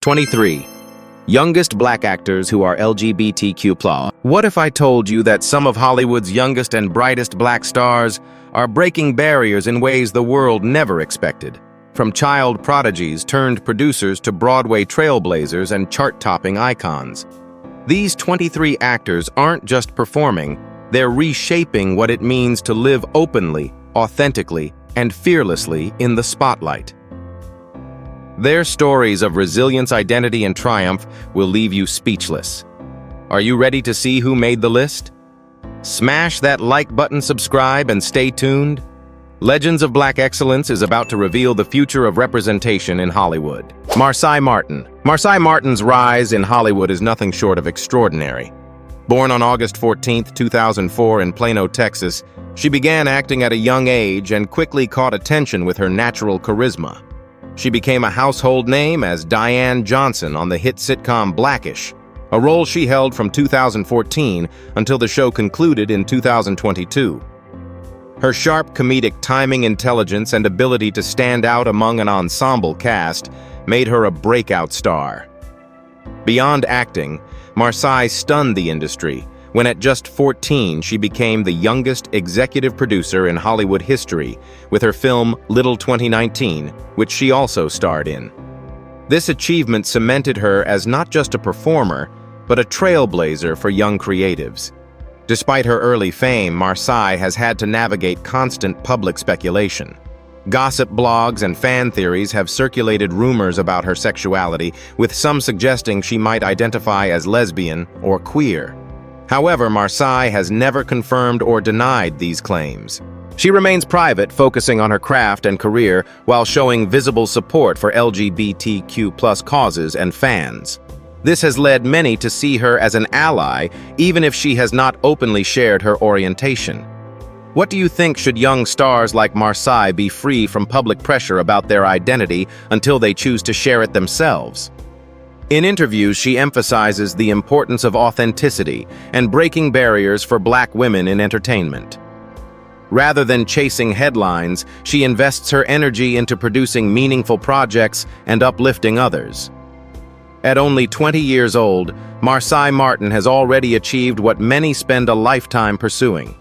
23. Youngest black actors who are LGBTQ+. What if I told you that some of Hollywood's youngest and brightest black stars are breaking barriers in ways the world never expected? From child prodigies turned producers to Broadway trailblazers and chart-topping icons. These 23 actors aren't just performing, they're reshaping what it means to live openly, authentically, and fearlessly in the spotlight. Their stories of resilience, identity, and triumph will leave you speechless. Are you ready to see who made the list? Smash that like button, subscribe, and stay tuned. Legends of Black Excellence is about to reveal the future of representation in Hollywood. Marsai Martin. Marsai Martin's rise in Hollywood is nothing short of extraordinary. Born on August 14, 2004 in Plano, Texas, she began acting at a young age and quickly caught attention with her natural charisma. She became a household name as Diane Johnson on the hit sitcom Blackish, a role she held from 2014 until the show concluded in 2022. Her sharp comedic timing, intelligence, and ability to stand out among an ensemble cast made her a breakout star. Beyond acting, Marsai stunned the industry when at just 14 she became the youngest executive producer in Hollywood history with her film Little 2019, which she also starred in. This achievement cemented her as not just a performer, but a trailblazer for young creatives. Despite her early fame, Marsai has had to navigate constant public speculation. Gossip blogs and fan theories have circulated rumors about her sexuality, with some suggesting she might identify as lesbian or queer. However, Marsai has never confirmed or denied these claims. She remains private, focusing on her craft and career while showing visible support for LGBTQ+ causes and fans. This has led many to see her as an ally, even if she has not openly shared her orientation. What do you think? Should young stars like Marsai be free from public pressure about their identity until they choose to share it themselves? In interviews, she emphasizes the importance of authenticity and breaking barriers for Black women in entertainment. Rather than chasing headlines, she invests her energy into producing meaningful projects and uplifting others. At only 20 years old, Marsai Martin has already achieved what many spend a lifetime pursuing.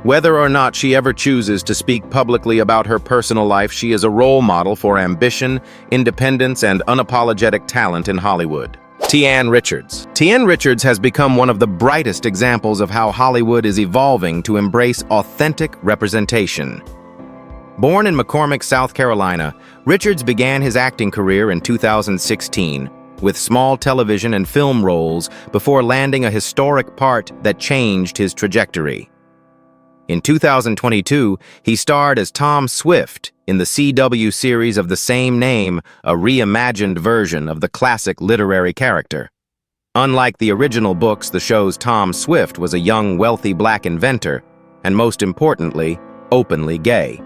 Whether or not she ever chooses to speak publicly about her personal life, she is a role model for ambition, independence, and unapologetic talent in Hollywood. Tian Richards. Tian Richards has become one of the brightest examples of how Hollywood is evolving to embrace authentic representation. Born in McCormick, South Carolina, Richards began his acting career in 2016 with small television and film roles before landing a historic part that changed his trajectory. In 2022, he starred as Tom Swift in the CW series of the same name, a reimagined version of the classic literary character. Unlike the original books, the show's Tom Swift was a young, wealthy Black inventor, and most importantly, openly gay.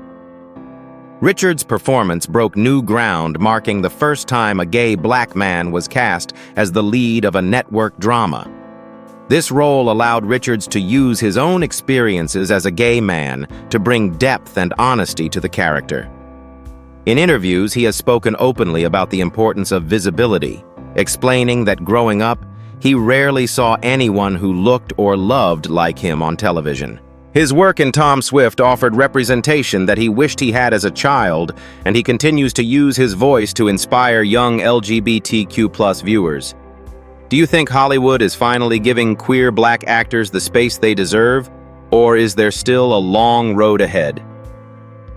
Richards' performance broke new ground, marking the first time a gay Black man was cast as the lead of a network drama. This role allowed Richards to use his own experiences as a gay man to bring depth and honesty to the character. In interviews, he has spoken openly about the importance of visibility, explaining that growing up, he rarely saw anyone who looked or loved like him on television. His work in Tom Swift offered representation that he wished he had as a child, and he continues to use his voice to inspire young LGBTQ+ viewers. Do you think Hollywood is finally giving queer Black actors the space they deserve, or is there still a long road ahead?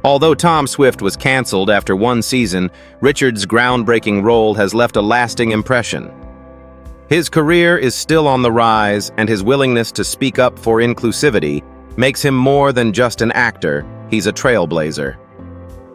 Although Tom Swift was canceled after one season, Richards' groundbreaking role has left a lasting impression. His career is still on the rise, and his willingness to speak up for inclusivity makes him more than just an actor. He's a trailblazer.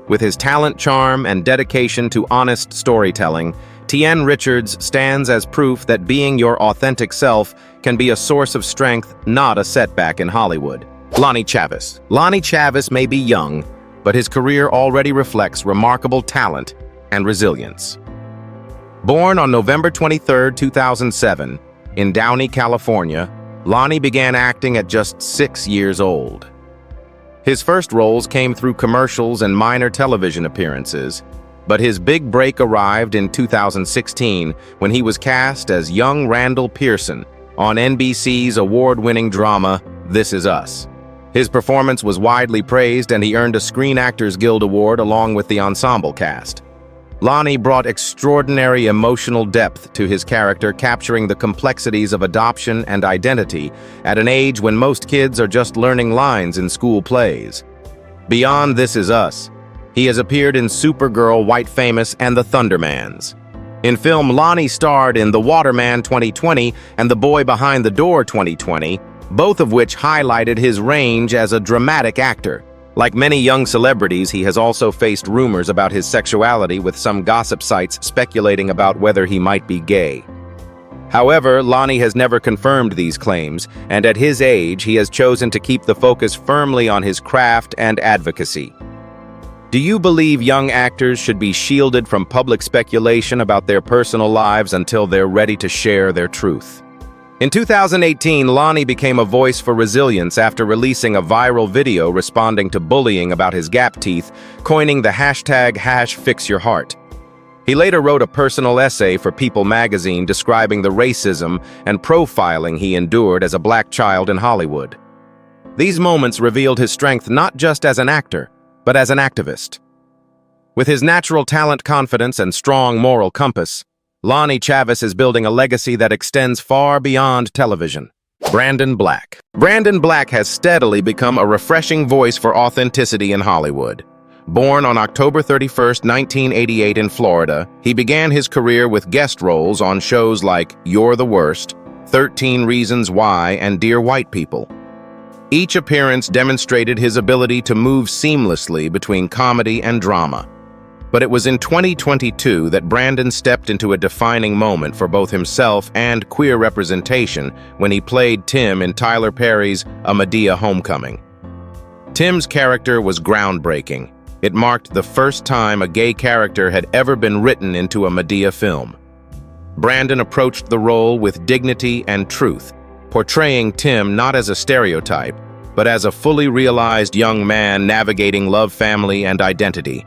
With his talent, charm, and dedication to honest storytelling, Tian Richards stands as proof that being your authentic self can be a source of strength, not a setback in Hollywood. Lonnie Chavis. Lonnie Chavis may be young, but his career already reflects remarkable talent and resilience. Born on November 23, 2007, in Downey, California, Lonnie began acting at just 6 years old. His first roles came through commercials and minor television appearances, But his big break arrived in 2016 when he was cast as young Randall Pearson on NBC's award-winning drama, This Is Us. His performance was widely praised and he earned a Screen Actors Guild Award along with the ensemble cast. Lonnie brought extraordinary emotional depth to his character, capturing the complexities of adoption and identity at an age when most kids are just learning lines in school plays. Beyond This Is Us, he has appeared in Supergirl, White Famous, and The Thundermans. In film, Lonnie starred in The Waterman 2020 and The Boy Behind the Door 2020, both of which highlighted his range as a dramatic actor. Like many young celebrities, he has also faced rumors about his sexuality, with some gossip sites speculating about whether he might be gay. However, Lonnie has never confirmed these claims, and at his age, he has chosen to keep the focus firmly on his craft and advocacy. Do you believe young actors should be shielded from public speculation about their personal lives until they're ready to share their truth? In 2018, Lonnie became a voice for resilience after releasing a viral video responding to bullying about his gap teeth, coining the hashtag #FixYourHeart. He later wrote a personal essay for People magazine describing the racism and profiling he endured as a black child in Hollywood. These moments revealed his strength not just as an actor, but as an activist. With his natural talent, confidence, and strong moral compass, Lonnie Chavis is building a legacy that extends far beyond television. Brandon Black. Brandon Black has steadily become a refreshing voice for authenticity in Hollywood. Born on October 31, 1988 in Florida, he began his career with guest roles on shows like You're the Worst, 13 Reasons Why, and Dear White People. Each appearance demonstrated his ability to move seamlessly between comedy and drama. But it was in 2022 that Brandon stepped into a defining moment for both himself and queer representation when he played Tim in Tyler Perry's A Medea Homecoming. Tim's character was groundbreaking. It marked the first time a gay character had ever been written into a Medea film. Brandon approached the role with dignity and truth, portraying Tim not as a stereotype, but as a fully realized young man navigating love, family, and identity.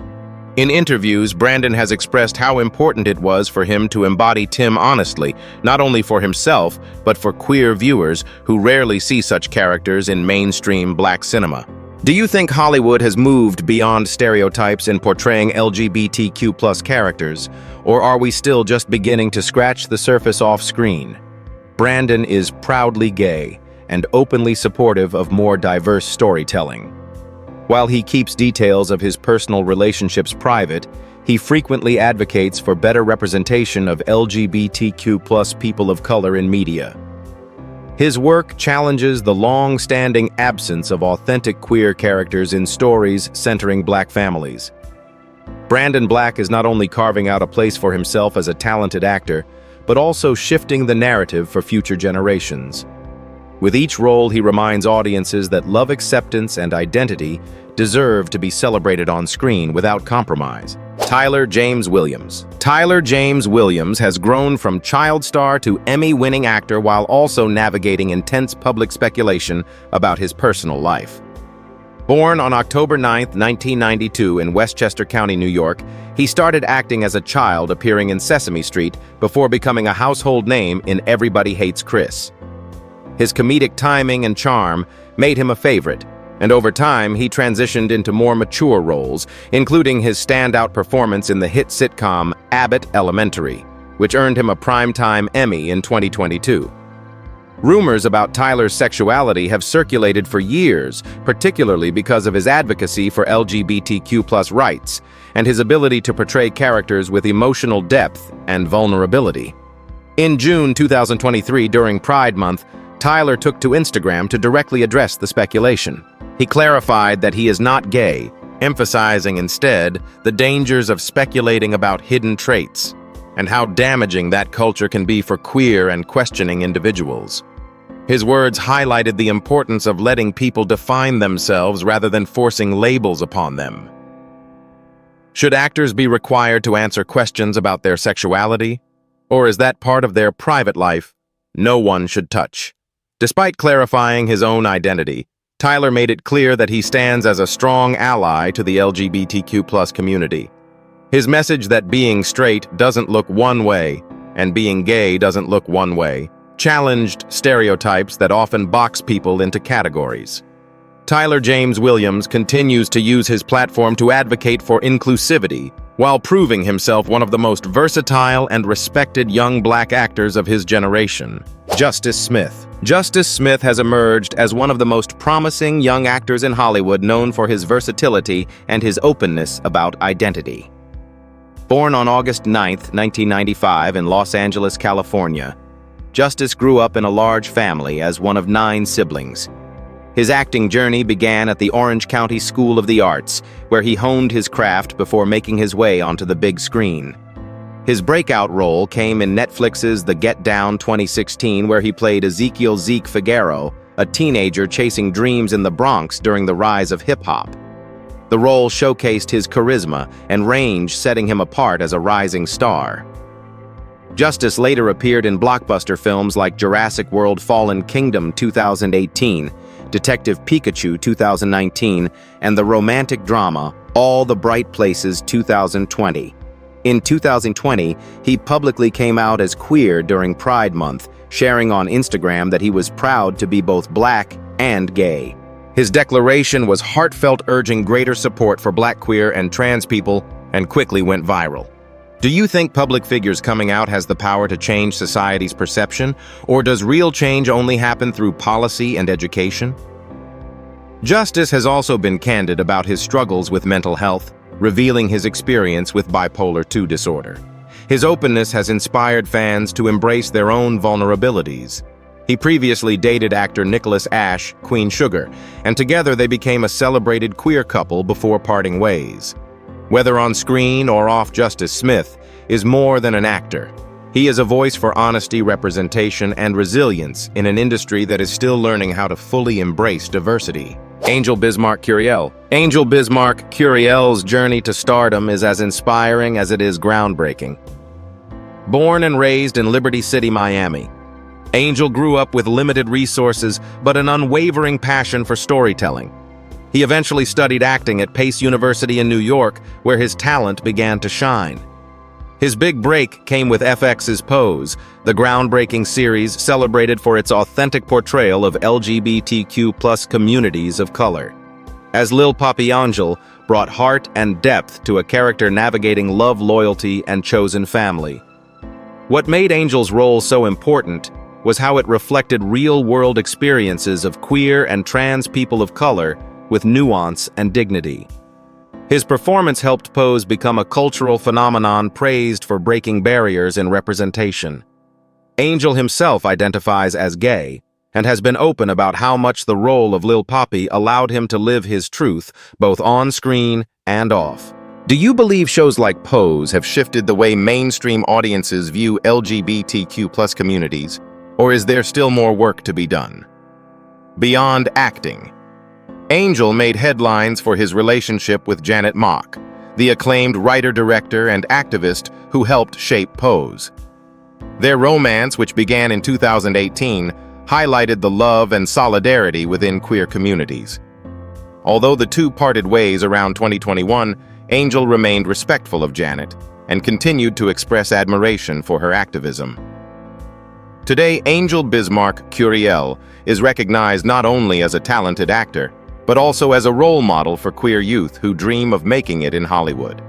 In interviews, Brandon has expressed how important it was for him to embody Tim honestly, not only for himself, but for queer viewers who rarely see such characters in mainstream black cinema. Do you think Hollywood has moved beyond stereotypes in portraying LGBTQ+ characters, or are we still just beginning to scratch the surface off screen? Brandon is proudly gay and openly supportive of more diverse storytelling. While he keeps details of his personal relationships private, he frequently advocates for better representation of LGBTQ+ people of color in media. His work challenges the long-standing absence of authentic queer characters in stories centering black families. Brandon Black is not only carving out a place for himself as a talented actor, but also shifting the narrative for future generations. With each role, he reminds audiences that love, acceptance, and identity deserve to be celebrated on screen without compromise. Tyler James Williams. Tyler James Williams has grown from child star to Emmy-winning actor while also navigating intense public speculation about his personal life. Born on October 9, 1992 in Westchester County, New York, he started acting as a child, appearing in Sesame Street before becoming a household name in Everybody Hates Chris. His comedic timing and charm made him a favorite, and over time he transitioned into more mature roles, including his standout performance in the hit sitcom Abbott Elementary, which earned him a Primetime Emmy in 2022. Rumors about Tyler's sexuality have circulated for years, particularly because of his advocacy for LGBTQ+ rights and his ability to portray characters with emotional depth and vulnerability. In June 2023, during Pride Month, Tyler took to Instagram to directly address the speculation. He clarified that he is not gay, emphasizing instead the dangers of speculating about hidden traits and how damaging that culture can be for queer and questioning individuals. His words highlighted the importance of letting people define themselves rather than forcing labels upon them. Should actors be required to answer questions about their sexuality? Or is that part of their private life no one should touch? Despite clarifying his own identity, Tyler made it clear that he stands as a strong ally to the LGBTQ+ community. His message that being straight doesn't look one way and being gay doesn't look one way challenged stereotypes that often box people into categories. Tyler James Williams continues to use his platform to advocate for inclusivity while proving himself one of the most versatile and respected young black actors of his generation. Justice Smith. Justice Smith has emerged as one of the most promising young actors in Hollywood, known for his versatility and his openness about identity. Born on August 9, 1995 in Los Angeles, California, Justice grew up in a large family as one of 9 siblings. His acting journey began at the Orange County School of the Arts, where he honed his craft before making his way onto the big screen. His breakout role came in Netflix's The Get Down 2016, where he played Ezekiel Zeke Figueroa, a teenager chasing dreams in the Bronx during the rise of hip-hop. The role showcased his charisma and range, setting him apart as a rising star. Justice later appeared in blockbuster films like Jurassic World: Fallen Kingdom 2018, Detective Pikachu 2019, and the romantic drama All the Bright Places 2020. In 2020, he publicly came out as queer during Pride Month, sharing on Instagram that he was proud to be both black and gay. His declaration was heartfelt, urging greater support for black, queer, and trans people, and quickly went viral. Do you think public figures coming out has the power to change society's perception, or does real change only happen through policy and education? Justice has also been candid about his struggles with mental health, revealing his experience with bipolar II disorder. His openness has inspired fans to embrace their own vulnerabilities. He previously dated actor Nicholas Ash, Queen Sugar, and together they became a celebrated queer couple before parting ways. Whether on screen or off, Justice Smith is more than an actor. He is a voice for honesty, representation, and resilience in an industry that is still learning how to fully embrace diversity. Angel Bismarck Curiel. Angel Bismarck Curiel's journey to stardom is as inspiring as it is groundbreaking. Born and raised in Liberty City, Miami, Angel grew up with limited resources but an unwavering passion for storytelling. He eventually studied acting at Pace University in New York, where his talent began to shine. His big break came with FX's Pose, the groundbreaking series celebrated for its authentic portrayal of LGBTQ+ communities of color. As Lil Papi Angel brought heart and depth to a character navigating love, loyalty, and chosen family. What made Angel's role so important was how it reflected real-world experiences of queer and trans people of color with nuance and dignity. His performance helped Pose become a cultural phenomenon praised for breaking barriers in representation. Angel himself identifies as gay and has been open about how much the role of Lil Papi allowed him to live his truth both on screen and off. Do you believe shows like Pose have shifted the way mainstream audiences view LGBTQ+ communities, or is there still more work to be done? Beyond acting, Angel made headlines for his relationship with Janet Mock, the acclaimed writer-director and activist who helped shape Pose. Their romance, which began in 2018, highlighted the love and solidarity within queer communities. Although the two parted ways around 2021, Angel remained respectful of Janet and continued to express admiration for her activism. Today, Angel Bismarck Curiel is recognized not only as a talented actor, but also as a role model for queer youth who dream of making it in Hollywood.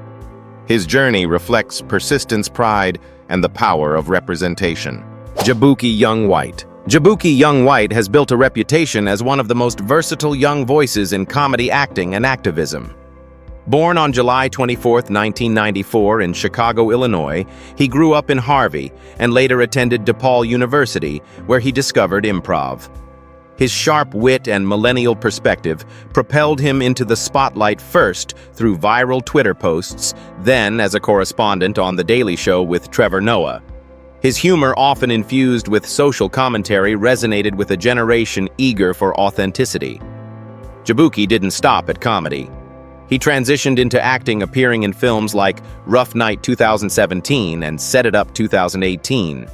His journey reflects persistence, pride, and the power of representation. Jaboukie Young White. Jaboukie Young White has built a reputation as one of the most versatile young voices in comedy, acting, and activism. Born on July 24, 1994 in Chicago, Illinois, he grew up in Harvey and later attended DePaul University, where he discovered improv. His sharp wit and millennial perspective propelled him into the spotlight first through viral Twitter posts, then as a correspondent on The Daily Show with Trevor Noah. His humor, often infused with social commentary, resonated with a generation eager for authenticity. Jaboukie didn't stop at comedy. He transitioned into acting, appearing in films like Rough Night 2017 and Set It Up 2018.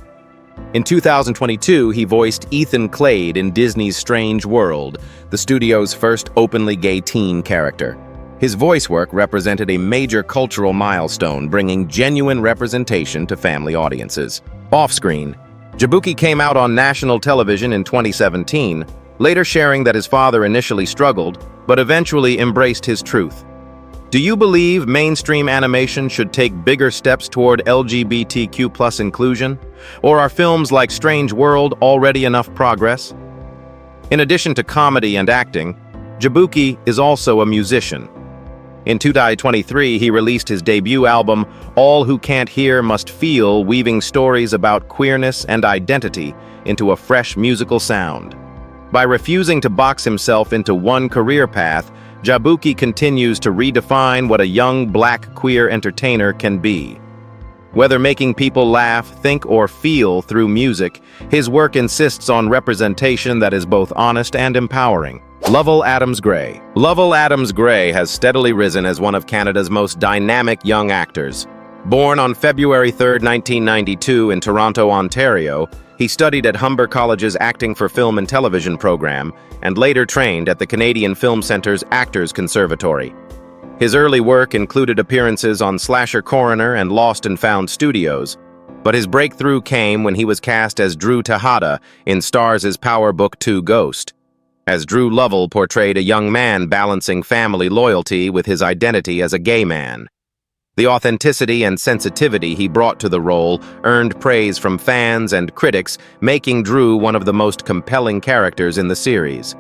In 2022, he voiced Ethan Clade in Disney's Strange World, the studio's first openly gay teen character. His voice work represented a major cultural milestone, bringing genuine representation to family audiences. Off-screen, Jabuki came out on national television in 2017, later sharing that his father initially struggled, but eventually embraced his truth. Do you believe mainstream animation should take bigger steps toward LGBTQ+ inclusion? Or are films like Strange World already enough progress? In addition to comedy and acting, Jabuki is also a musician. In 2023, he released his debut album, All Who Can't Hear Must Feel, weaving stories about queerness and identity into a fresh musical sound. By refusing to box himself into one career path, Jabuki continues to redefine what a young black queer entertainer can be. Whether making people laugh, think, or feel through music, his work insists on representation that is both honest and empowering. Lovell Adams Gray. Lovell Adams Gray has steadily risen as one of Canada's most dynamic young actors. Born on February 3, 1992 in Toronto, Ontario, he studied at Humber College's Acting for Film and Television program and later trained at the Canadian Film Centre's Actors Conservatory. His early work included appearances on Slasher Coroner and Lost and Found Studios, but his breakthrough came when he was cast as Drew Tejada in Starz' Power Book 2 Ghost. As Drew, Lovell portrayed a young man balancing family loyalty with his identity as a gay man. The authenticity and sensitivity he brought to the role earned praise from fans and critics, making Drew one of the most compelling characters in the series.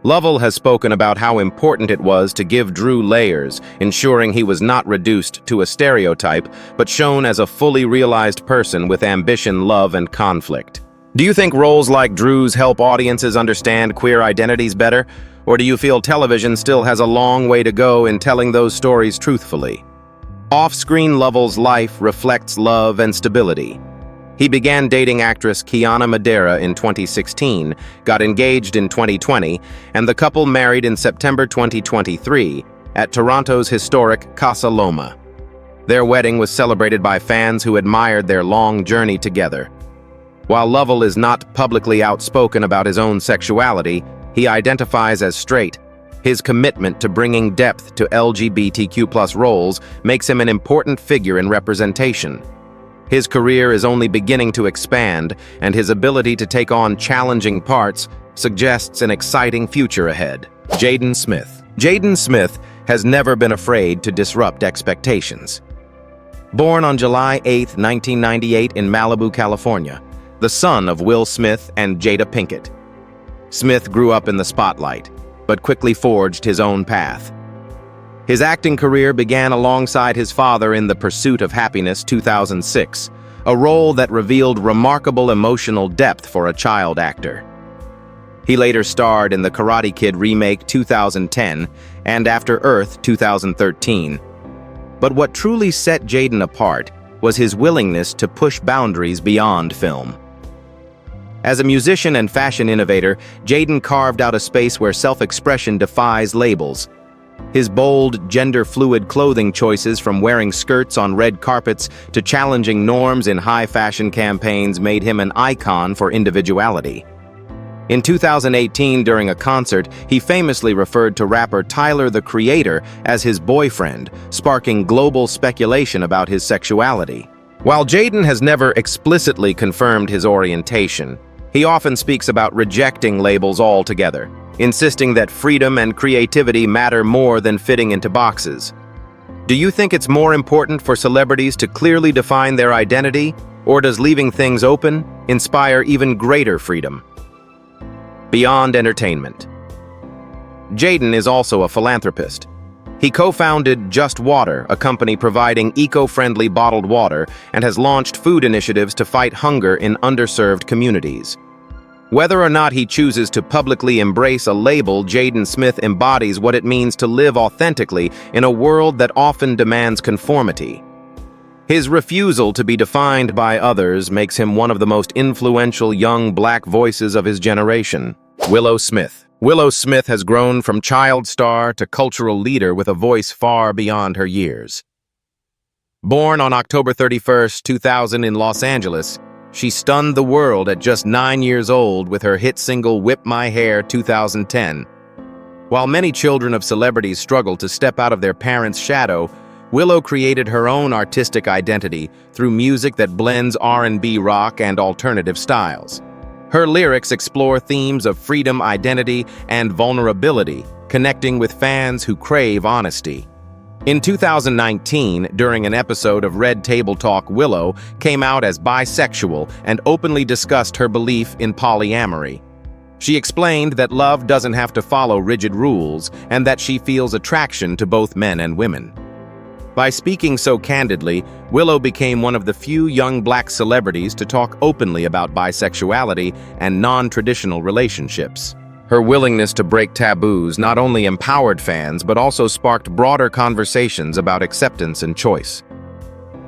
Lovell has spoken about how important it was to give Drew layers, ensuring he was not reduced to a stereotype, but shown as a fully realized person with ambition, love, and conflict. Do you think roles like Drew's help audiences understand queer identities better, or do you feel television still has a long way to go in telling those stories truthfully? Off-screen, Lovell's life reflects love and stability. He began dating actress Kiana Madeira in 2016, got engaged in 2020, and the couple married in September 2023 at Toronto's historic Casa Loma. Their wedding was celebrated by fans who admired their long journey together. While Lovell is not publicly outspoken about his own sexuality, he identifies as straight. His commitment to bringing depth to LGBTQ+ roles makes him an important figure in representation. His career is only beginning to expand, and his ability to take on challenging parts suggests an exciting future ahead. Jaden Smith. Jaden Smith has never been afraid to disrupt expectations. Born on July 8, 1998 in Malibu, California, the son of Will Smith and Jada Pinkett. Smith grew up in the spotlight, but quickly forged his own path. His acting career began alongside his father in The Pursuit of Happiness 2006, a role that revealed remarkable emotional depth for a child actor. He later starred in the Karate Kid remake 2010 and After Earth 2013. But what truly set Jaden apart was his willingness to push boundaries beyond film. As a musician and fashion innovator, Jaden carved out a space where self-expression defies labels. His bold, gender-fluid clothing choices, from wearing skirts on red carpets to challenging norms in high-fashion campaigns, made him an icon for individuality. In 2018, during a concert, he famously referred to rapper Tyler, the Creator, as his boyfriend, sparking global speculation about his sexuality. While Jaden has never explicitly confirmed his orientation, he often speaks about rejecting labels altogether, insisting that freedom and creativity matter more than fitting into boxes. Do you think it's more important for celebrities to clearly define their identity, or does leaving things open inspire even greater freedom? Beyond entertainment. Jaden is also a philanthropist. He co-founded Just Water, a company providing eco-friendly bottled water, and has launched food initiatives to fight hunger in underserved communities. Whether or not he chooses to publicly embrace a label, Jaden Smith embodies what it means to live authentically in a world that often demands conformity. His refusal to be defined by others makes him one of the most influential young black voices of his generation. Willow Smith. Willow Smith has grown from child star to cultural leader with a voice far beyond her years. Born on October 31, 2000 in Los Angeles, she stunned the world at just 9 years old with her hit single Whip My Hair 2010. While many children of celebrities struggle to step out of their parents' shadow, Willow created her own artistic identity through music that blends R&B, rock, and alternative styles. Her lyrics explore themes of freedom, identity, and vulnerability, connecting with fans who crave honesty. In 2019, during an episode of Red Table Talk, Willow came out as bisexual and openly discussed her belief in polyamory. She explained that love doesn't have to follow rigid rules and that she feels attraction to both men and women. By speaking so candidly, Willow became one of the few young black celebrities to talk openly about bisexuality and non-traditional relationships. Her willingness to break taboos not only empowered fans but also sparked broader conversations about acceptance and choice.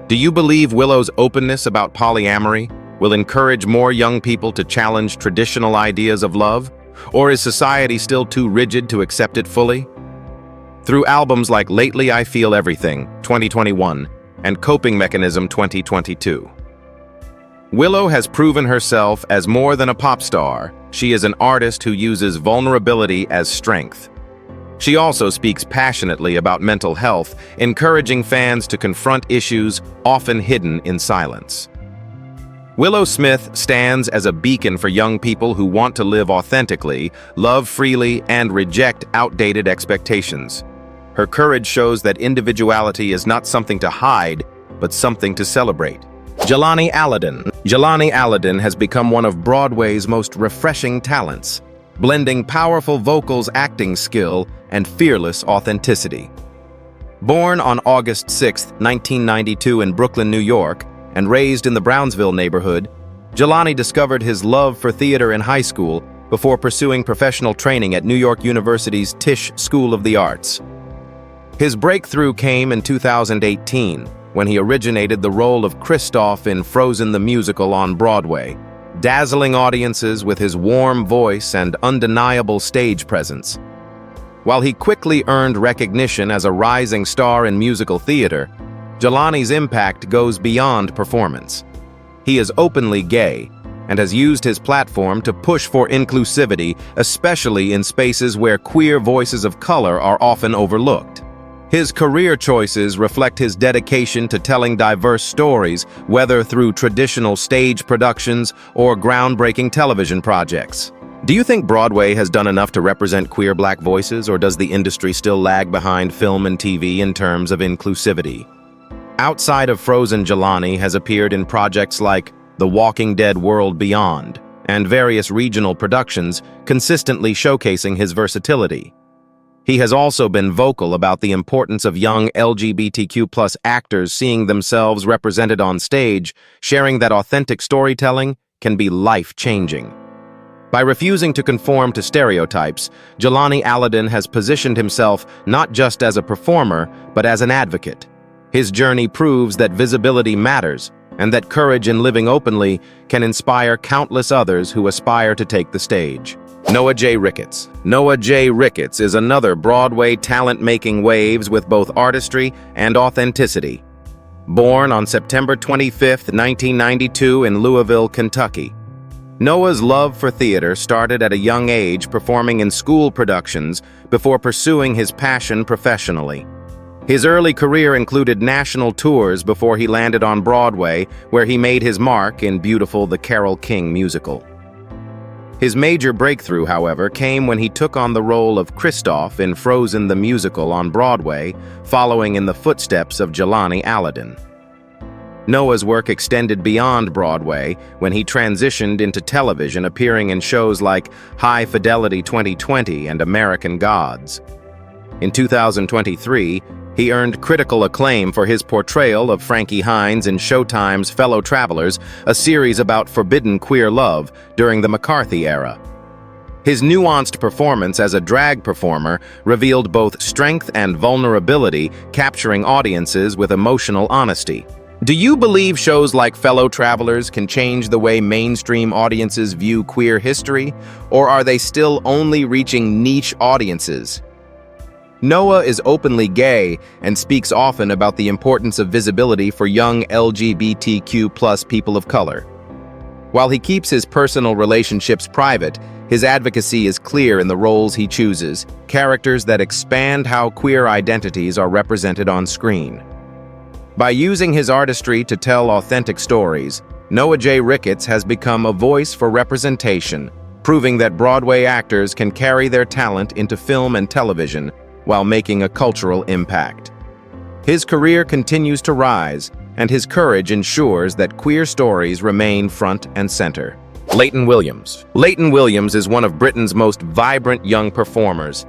Do you believe Willow's openness about polyamory will encourage more young people to challenge traditional ideas of love? Or is society still too rigid to accept it fully? Through albums like Lately I Feel Everything, 2021, and Coping Mechanism, 2022. Willow has proven herself as more than a pop star. She is an artist who uses vulnerability as strength. She also speaks passionately about mental health, encouraging fans to confront issues often hidden in silence. Willow Smith stands as a beacon for young people who want to live authentically, love freely, and reject outdated expectations. Her courage shows that individuality is not something to hide, but something to celebrate. Jelani Allen. Jelani Allen has become one of Broadway's most refreshing talents, blending powerful vocals, acting skill, and fearless authenticity. Born on August 6, 1992 in Brooklyn, New York, and raised in the Brownsville neighborhood, Jelani discovered his love for theater in high school before pursuing professional training at New York University's Tisch School of the Arts. His breakthrough came in 2018, when he originated the role of Kristoff in Frozen the Musical on Broadway, dazzling audiences with his warm voice and undeniable stage presence. While he quickly earned recognition as a rising star in musical theater, Jelani's impact goes beyond performance. He is openly gay and has used his platform to push for inclusivity, especially in spaces where queer voices of color are often overlooked. His career choices reflect his dedication to telling diverse stories, whether through traditional stage productions or groundbreaking television projects. Do you think Broadway has done enough to represent queer black voices, or does the industry still lag behind film and TV in terms of inclusivity? Outside of Frozen, Jelani has appeared in projects like The Walking Dead World Beyond and various regional productions, consistently showcasing his versatility. He has also been vocal about the importance of young LGBTQ+ actors seeing themselves represented on stage, sharing that authentic storytelling can be life-changing. By refusing to conform to stereotypes, Jelani Allen has positioned himself not just as a performer, but as an advocate. His journey proves that visibility matters, and that courage in living openly can inspire countless others who aspire to take the stage. Noah J. Ricketts. Noah J. Ricketts is another Broadway talent making waves with both artistry and authenticity. Born on September 25, 1992 in Louisville, Kentucky. Noah's love for theater started at a young age, performing in school productions before pursuing his passion professionally. His early career included national tours before he landed on Broadway, where he made his mark in beautiful The Carole King musical. His major breakthrough, however, came when he took on the role of Kristoff in Frozen the Musical on Broadway, following in the footsteps of Jelani Allen. Noah's work extended beyond Broadway when he transitioned into television, appearing in shows like High Fidelity 2020 and American Gods. In 2023, he earned critical acclaim for his portrayal of Frankie Hines in Showtime's Fellow Travelers, a series about forbidden queer love during the McCarthy era. His nuanced performance as a drag performer revealed both strength and vulnerability, capturing audiences with emotional honesty. Do you believe shows like Fellow Travelers can change the way mainstream audiences view queer history, or are they still only reaching niche audiences? Noah is openly gay and speaks often about the importance of visibility for young LGBTQ+ people of color. While he keeps his personal relationships private, His advocacy is clear in the roles he chooses, characters that expand how queer identities are represented on screen. By using his artistry to tell authentic stories, Noah J. Ricketts has become a voice for representation, proving that Broadway actors can carry their talent into film and television while making a cultural impact. His career continues to rise, and his courage ensures that queer stories remain front and center. Leighton Williams. Leighton Williams is one of Britain's most vibrant young performers,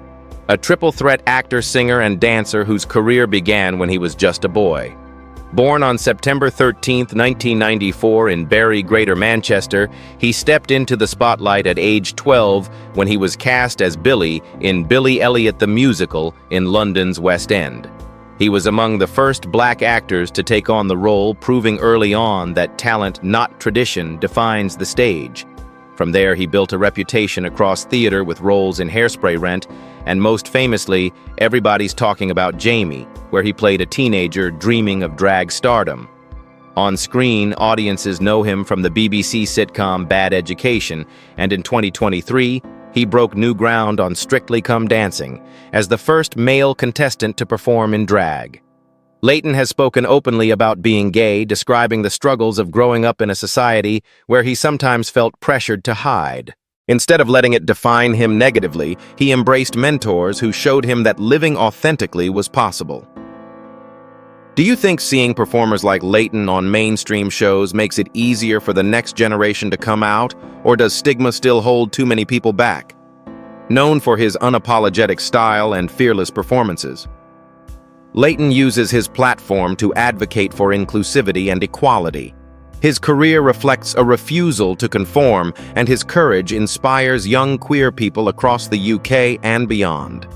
a triple-threat actor, singer, and dancer whose career began when he was just a boy. Born on September 13, 1994 in Bury, Greater Manchester, he stepped into the spotlight at age 12 when he was cast as Billy in Billy Elliot the Musical in London's West End. He was among the first black actors to take on the role, proving early on that talent, not tradition, defines the stage. From there, he built a reputation across theater with roles in Hairspray Rent, and most famously, Everybody's Talking About Jamie, where he played a teenager dreaming of drag stardom. On screen, audiences know him from the BBC sitcom Bad Education, and in 2023, he broke new ground on Strictly Come Dancing as the first male contestant to perform in drag. Leighton has spoken openly about being gay, describing the struggles of growing up in a society where he sometimes felt pressured to hide. Instead of letting it define him negatively, he embraced mentors who showed him that living authentically was possible. Do you think seeing performers like Leighton on mainstream shows makes it easier for the next generation to come out, or does stigma still hold too many people back? Known for his unapologetic style and fearless performances, Leighton uses his platform to advocate for inclusivity and equality. His career reflects a refusal to conform, and his courage inspires young queer people across the UK and beyond.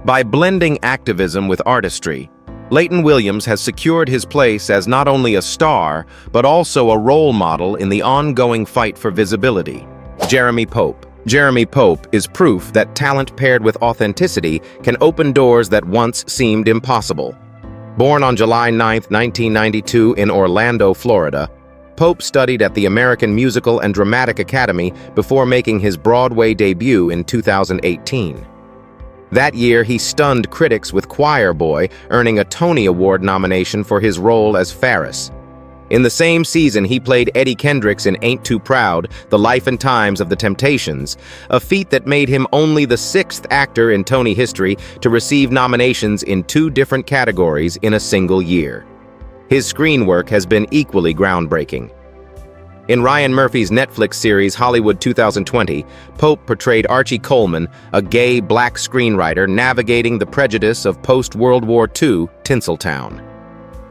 By blending activism with artistry, Leighton Williams has secured his place as not only a star, but also a role model in the ongoing fight for visibility. Jeremy Pope. Jeremy Pope is proof that talent paired with authenticity can open doors that once seemed impossible. Born on July 9, 1992 in Orlando, Florida, Pope studied at the American Musical and Dramatic Academy before making his Broadway debut in 2018. That year, he stunned critics with Choir Boy, earning a Tony Award nomination for his role as Ferris. In the same season, he played Eddie Kendricks in Ain't Too Proud, The Life and Times of the Temptations, a feat that made him only the 6th actor in Tony history to receive nominations in 2 different categories in a single year. His screen work has been equally groundbreaking. In Ryan Murphy's Netflix series Hollywood 2020, Pope portrayed Archie Coleman, a gay black screenwriter navigating the prejudice of post-World War II Tinseltown.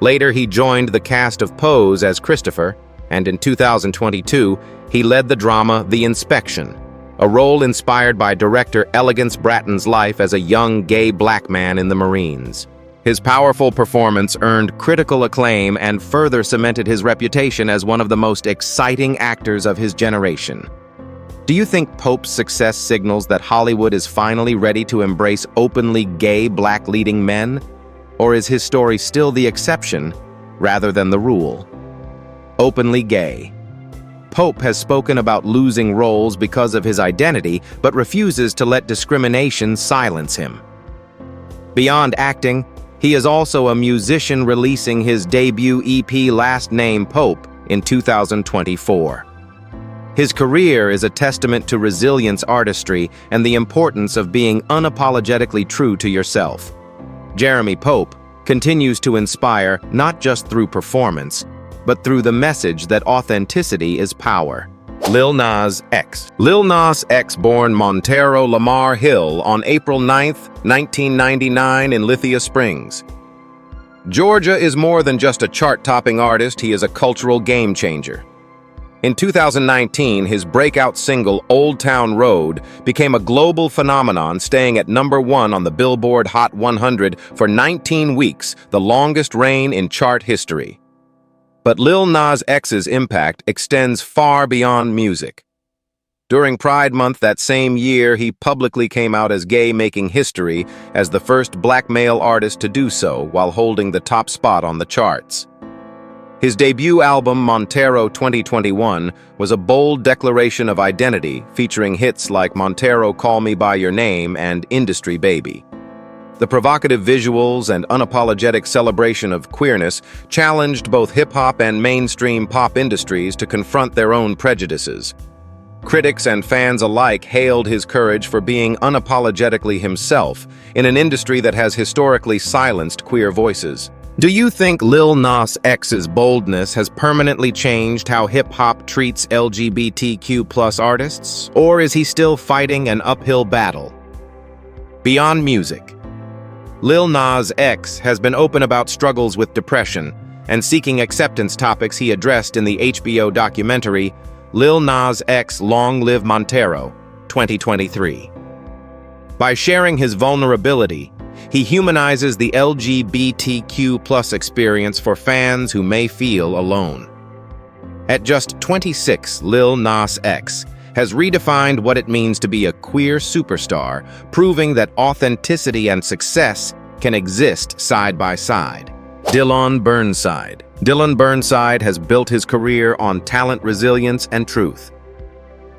Later, he joined the cast of Pose as Christopher, and in 2022, he led the drama The Inspection, a role inspired by director Elegance Bratton's life as a young gay black man in the Marines. His powerful performance earned critical acclaim and further cemented his reputation as one of the most exciting actors of his generation. Do you think Pope's success signals that Hollywood is finally ready to embrace openly gay black leading men? Or is his story still the exception rather than the rule? Openly gay. Pope has spoken about losing roles because of his identity, but refuses to let discrimination silence him. Beyond acting, he is also a musician, releasing his debut EP Last Name Pope in 2024. His career is a testament to resilience, artistry, and the importance of being unapologetically true to yourself. Jeremy Pope continues to inspire not just through performance, but through the message that authenticity is power. Lil Nas X. Lil Nas X, born Montero Lamar Hill on April 9, 1999 in Lithia Springs, Georgia, is more than just a chart-topping artist. He is a cultural game changer. In 2019, his breakout single, Old Town Road, became a global phenomenon, staying at #1 on the Billboard Hot 100 for 19 weeks, the longest reign in chart history. But Lil Nas X's impact extends far beyond music. During Pride Month that same year, he publicly came out as gay, making history as the first black male artist to do so while holding the top spot on the charts. His debut album, Montero 2021, was a bold declaration of identity featuring hits like Montero Call Me By Your Name and Industry Baby. The provocative visuals and unapologetic celebration of queerness challenged both hip-hop and mainstream pop industries to confront their own prejudices. Critics and fans alike hailed his courage for being unapologetically himself in an industry that has historically silenced queer voices. Do you think Lil Nas X's boldness has permanently changed how hip-hop treats LGBTQ+ artists? Or is he still fighting an uphill battle? Beyond music, Lil Nas X has been open about struggles with depression and seeking acceptance topics he addressed in the HBO documentary Lil Nas X Long Live Montero, 2023. By sharing his vulnerability, he humanizes the LGBTQ+ experience for fans who may feel alone. At just 26, Lil Nas X has redefined what it means to be a queer superstar, proving that authenticity and success can exist side by side. Dylan Burnside. Dylan Burnside has built his career on talent, resilience, and truth.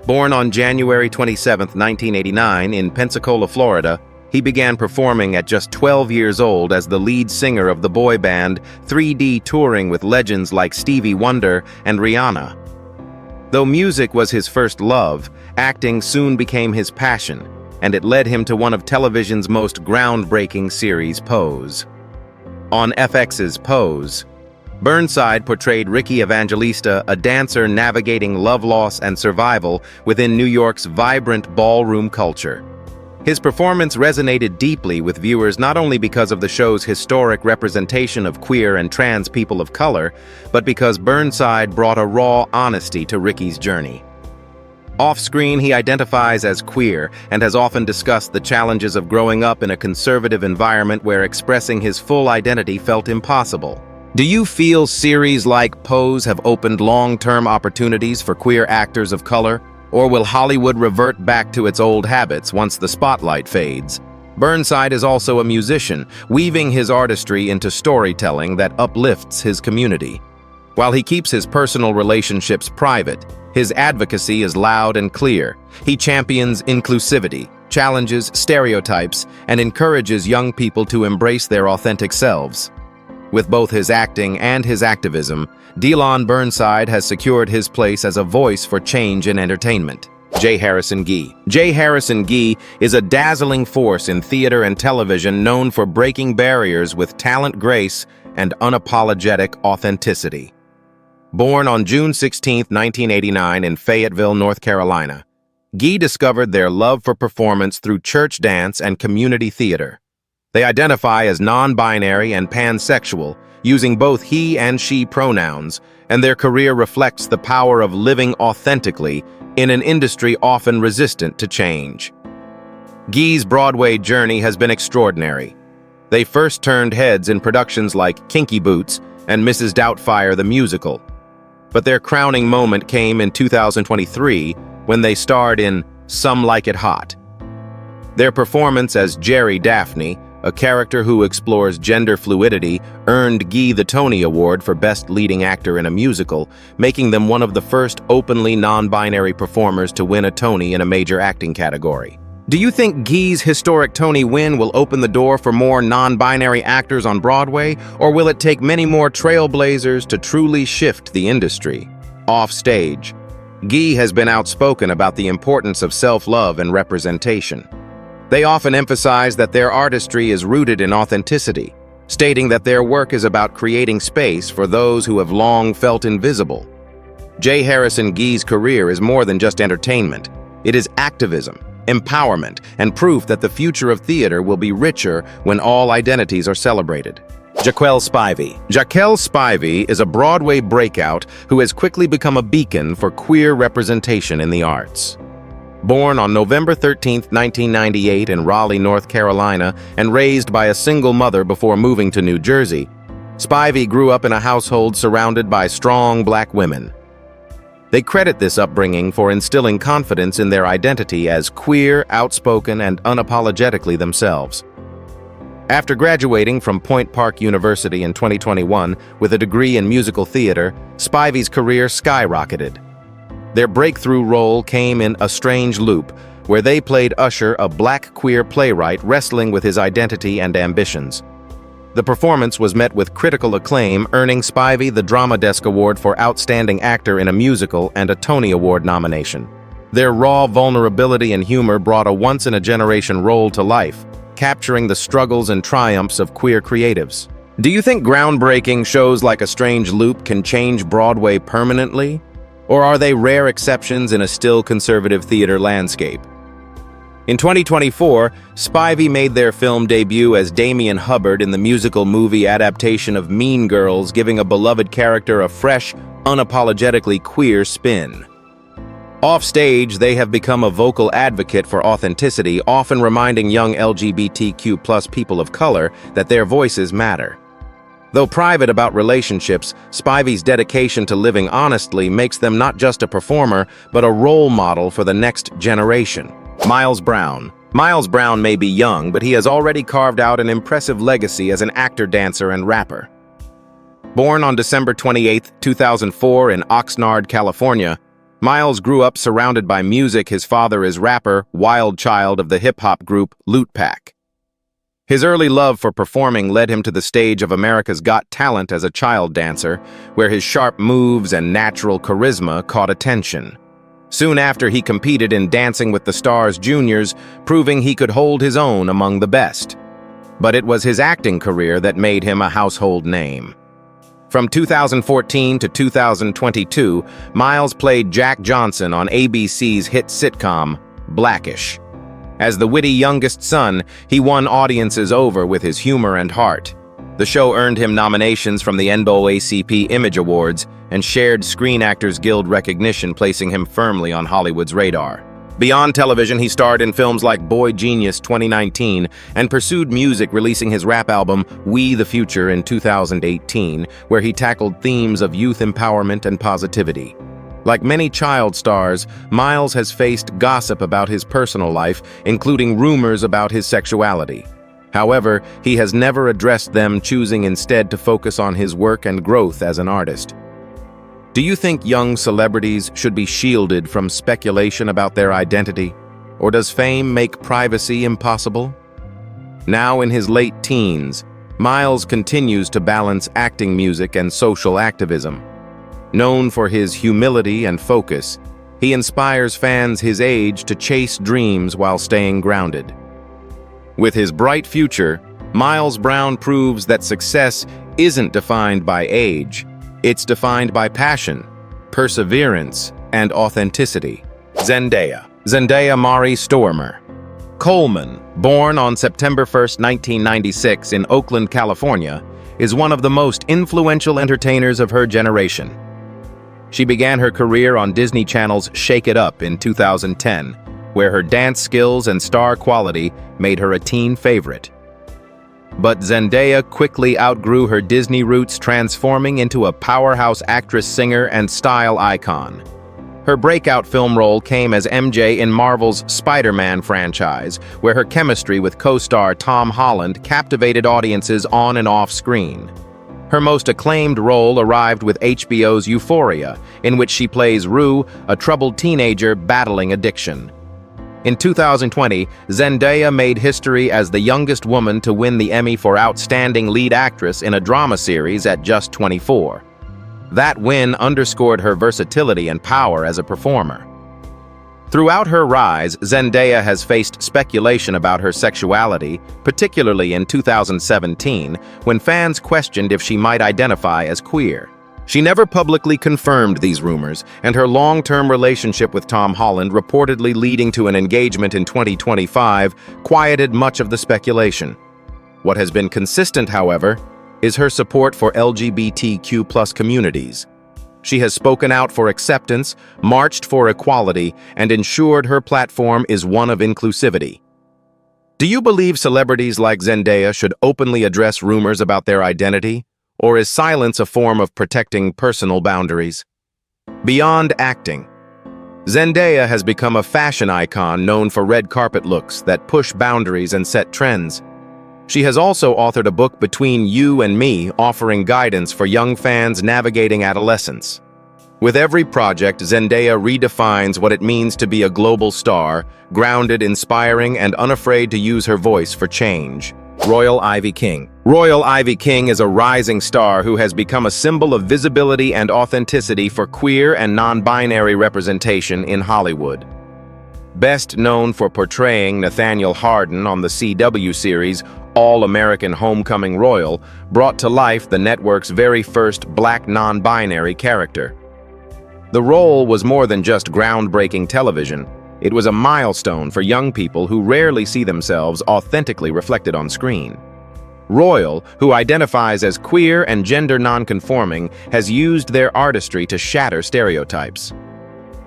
Born on January 27, 1989, in Pensacola, Florida, he began performing at just 12 years old as the lead singer of the boy band 3D, touring with legends like Stevie Wonder and Rihanna. Though music was his first love, acting soon became his passion, and it led him to one of television's most groundbreaking series, Pose. On FX's Pose, Burnside portrayed Ricky Evangelista, a dancer navigating love loss and survival within New York's vibrant ballroom culture. His performance resonated deeply with viewers not only because of the show's historic representation of queer and trans people of color, but because Burnside brought a raw honesty to Ricky's journey. Off-screen, he identifies as queer and has often discussed the challenges of growing up in a conservative environment where expressing his full identity felt impossible. Do you feel series like Pose have opened long-term opportunities for queer actors of color? Or will Hollywood revert back to its old habits once the spotlight fades? Burnside is also a musician, weaving his artistry into storytelling that uplifts his community. While he keeps his personal relationships private, his advocacy is loud and clear. He champions inclusivity, challenges stereotypes, and encourages young people to embrace their authentic selves. With both his acting and his activism, Dylan Burnside has secured his place as a voice for change in entertainment. J. Harrison Ghee. J. Harrison Ghee is a dazzling force in theater and television, known for breaking barriers with talent, grace, and unapologetic authenticity. Born on June 16, 1989 in Fayetteville, North Carolina, Ghee discovered their love for performance through church dance and community theater. They identify as non-binary and pansexual, using both he and she pronouns, and their career reflects the power of living authentically in an industry often resistant to change. Ghee's Broadway journey has been extraordinary. They first turned heads in productions like Kinky Boots and Mrs. Doubtfire the Musical, but their crowning moment came in 2023 when they starred in Some Like It Hot. Their performance as Jerry Daphne, a character who explores gender fluidity, earned Ghee the Tony Award for Best Leading Actor in a Musical, making them one of the first openly non-binary performers to win a Tony in a major acting category. Do you think Ghee's historic Tony win will open the door for more non-binary actors on Broadway, or will it take many more trailblazers to truly shift the industry? Off stage, Ghee has been outspoken about the importance of self-love and representation. They often emphasize that their artistry is rooted in authenticity, stating that their work is about creating space for those who have long felt invisible. J. Harrison Ghee's career is more than just entertainment. It is activism, empowerment, and proof that the future of theater will be richer when all identities are celebrated. Jaquel Spivey. Jaquel Spivey is a Broadway breakout who has quickly become a beacon for queer representation in the arts. Born on November 13, 1998 in Raleigh, North Carolina, and raised by a single mother before moving to New Jersey, Spivey grew up in a household surrounded by strong Black women. They credit this upbringing for instilling confidence in their identity as queer, outspoken, and unapologetically themselves. After graduating from Point Park University in 2021 with a degree in musical theater, Spivey's career skyrocketed. Their breakthrough role came in A Strange Loop, where they played Usher, a black queer playwright wrestling with his identity and ambitions. The performance was met with critical acclaim, earning Spivey the Drama Desk Award for Outstanding Actor in a Musical and a Tony Award nomination. Their raw vulnerability and humor brought a once-in-a-generation role to life, capturing the struggles and triumphs of queer creatives. Do you think groundbreaking shows like A Strange Loop can change Broadway permanently? Or are they rare exceptions in a still conservative theater landscape? In 2024, Spivey made their film debut as Damian Hubbard in the musical movie adaptation of Mean Girls, giving a beloved character a fresh, unapologetically queer spin. Off-stage, they have become a vocal advocate for authenticity, often reminding young LGBTQ+ people of color that their voices matter. Though private about relationships, Spivey's dedication to living honestly makes them not just a performer, but a role model for the next generation. Miles Brown. Miles Brown may be young, but he has already carved out an impressive legacy as an actor, dancer, and rapper. Born on December 28, 2004 in Oxnard, California, Miles grew up surrounded by music. His father is rapper, Wild Child of the hip-hop group Loot Pack. His early love for performing led him to the stage of America's Got Talent as a child dancer, where his sharp moves and natural charisma caught attention. Soon after, he competed in Dancing with the Stars Juniors, proving he could hold his own among the best. But it was his acting career that made him a household name. From 2014 to 2022, Miles played Jack Johnson on ABC's hit sitcom, Blackish. As the witty youngest son, he won audiences over with his humor and heart. The show earned him nominations from the NAACP Image Awards and shared Screen Actors Guild recognition, placing him firmly on Hollywood's radar. Beyond television, he starred in films like Boy Genius 2019 and pursued music, releasing his rap album We the Future in 2018, where he tackled themes of youth empowerment and positivity. Like many child stars, Miles has faced gossip about his personal life, including rumors about his sexuality. However, he has never addressed them, choosing instead to focus on his work and growth as an artist. Do you think young celebrities should be shielded from speculation about their identity? Or does fame make privacy impossible? Now in his late teens, Miles continues to balance acting, music, and social activism. Known for his humility and focus, he inspires fans his age to chase dreams while staying grounded. With his bright future, Miles Brown proves that success isn't defined by age. It's defined by passion, perseverance, and authenticity. Zendaya Mari Stormer. Coleman, born on September 1, 1996 in Oakland, California, is one of the most influential entertainers of her generation. She began her career on Disney Channel's Shake It Up in 2010, where her dance skills and star quality made her a teen favorite. But Zendaya quickly outgrew her Disney roots, transforming into a powerhouse actress, singer, and style icon. Her breakout film role came as MJ in Marvel's Spider-Man franchise, where her chemistry with co-star Tom Holland captivated audiences on and off screen. Her most acclaimed role arrived with HBO's Euphoria, in which she plays Rue, a troubled teenager battling addiction. In 2020, Zendaya made history as the youngest woman to win the Emmy for Outstanding Lead Actress in a Drama Series at just 24. That win underscored her versatility and power as a performer. Throughout her rise, Zendaya has faced speculation about her sexuality, particularly in 2017, when fans questioned if she might identify as queer. She never publicly confirmed these rumors, and her long-term relationship with Tom Holland, reportedly leading to an engagement in 2025, quieted much of the speculation. What has been consistent, however, is her support for LGBTQ+ communities. She has spoken out for acceptance, marched for equality, and ensured her platform is one of inclusivity. Do you believe celebrities like Zendaya should openly address rumors about their identity? Or is silence a form of protecting personal boundaries? Beyond acting, Zendaya has become a fashion icon known for red carpet looks that push boundaries and set trends. She has also authored a book, Between You and Me, offering guidance for young fans navigating adolescence. With every project, Zendaya redefines what it means to be a global star, grounded, inspiring, and unafraid to use her voice for change. Royal Ivy King. Royal Ivy King is a rising star who has become a symbol of visibility and authenticity for queer and non-binary representation in Hollywood. Best known for portraying Nathaniel Hardin on the CW series All-American Homecoming Royal, brought to life the network's very first black non-binary character. The role was more than just groundbreaking television. It was a milestone for young people who rarely see themselves authentically reflected on screen. Royal, who identifies as queer and gender non-conforming, has used their artistry to shatter stereotypes.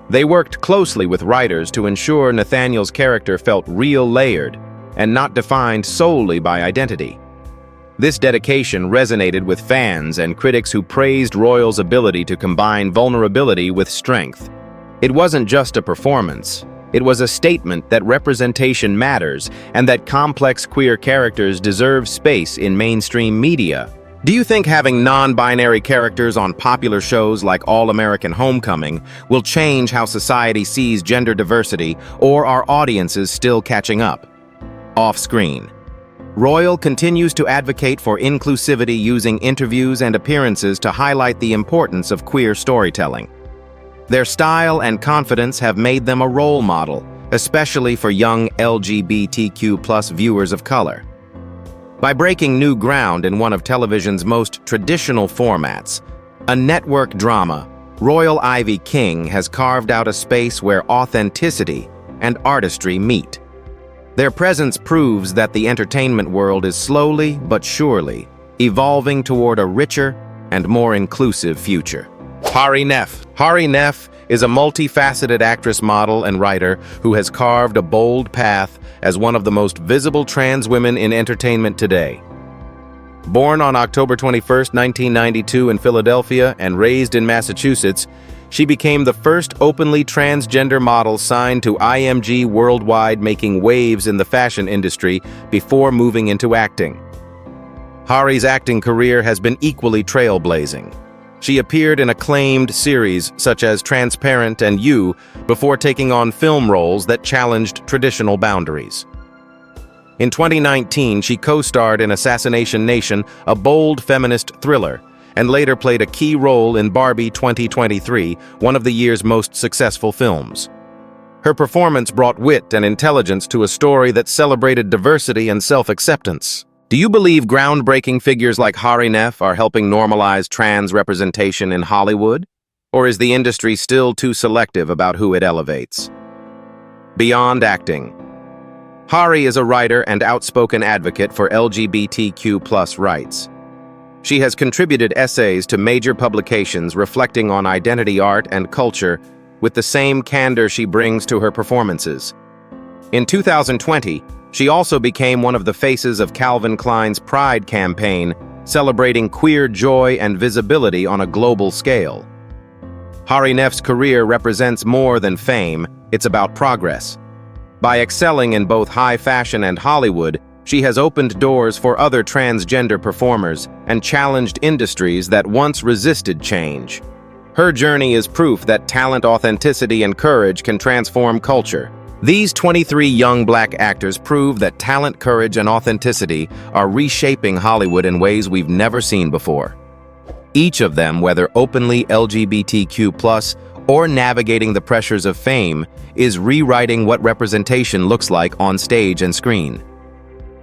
They worked closely with writers to ensure Nathaniel's character felt real, layered, and not defined solely by identity. This dedication resonated with fans and critics who praised Royal's ability to combine vulnerability with strength. It wasn't just a performance. It was a statement that representation matters and that complex queer characters deserve space in mainstream media. Do you think having non-binary characters on popular shows like All-American Homecoming will change how society sees gender diversity, or are audiences still catching up? Off-screen. Royal continues to advocate for inclusivity using interviews and appearances to highlight the importance of queer storytelling. Their style and confidence have made them a role model, especially for young LGBTQ+ viewers of color. By breaking new ground in one of television's most traditional formats, a network drama, Royal Ivy King has carved out a space where authenticity and artistry meet. Their presence proves that the entertainment world is slowly but surely evolving toward a richer and more inclusive future. Hari Nef. Hari Nef is a multifaceted actress, model, and writer who has carved a bold path as one of the most visible trans women in entertainment today. Born on October 21, 1992 in Philadelphia and raised in Massachusetts, she became the first openly transgender model signed to IMG worldwide, making waves in the fashion industry before moving into acting. Hari's acting career has been equally trailblazing. She appeared in acclaimed series such as Transparent and You before taking on film roles that challenged traditional boundaries. In 2019, she co-starred in Assassination Nation, a bold feminist thriller, and later played a key role in Barbie 2023, one of the year's most successful films. Her performance brought wit and intelligence to a story that celebrated diversity and self-acceptance. Do you believe groundbreaking figures like Hari Nef are helping normalize trans representation in Hollywood? Or is the industry still too selective about who it elevates? Beyond acting. Hari is a writer and outspoken advocate for LGBTQ+ rights. She has contributed essays to major publications reflecting on identity, art, and culture with the same candor she brings to her performances. In 2020, she also became one of the faces of Calvin Klein's Pride campaign, celebrating queer joy and visibility on a global scale. Hari Nef's career represents more than fame, it's about progress. By excelling in both high fashion and Hollywood, she has opened doors for other transgender performers and challenged industries that once resisted change. Her journey is proof that talent, authenticity, and courage can transform culture. These 23 young black actors prove that talent, courage, and authenticity are reshaping Hollywood in ways we've never seen before. Each of them, whether openly LGBTQ+ or navigating the pressures of fame, is rewriting what representation looks like on stage and screen.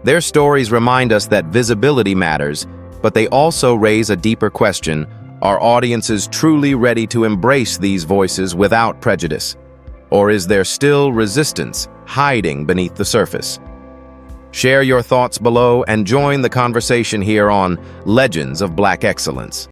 Their stories remind us that visibility matters, but they also raise a deeper question: are audiences truly ready to embrace these voices without prejudice? Or is there still resistance hiding beneath the surface? Share your thoughts below and join the conversation here on Legends of Black Excellence.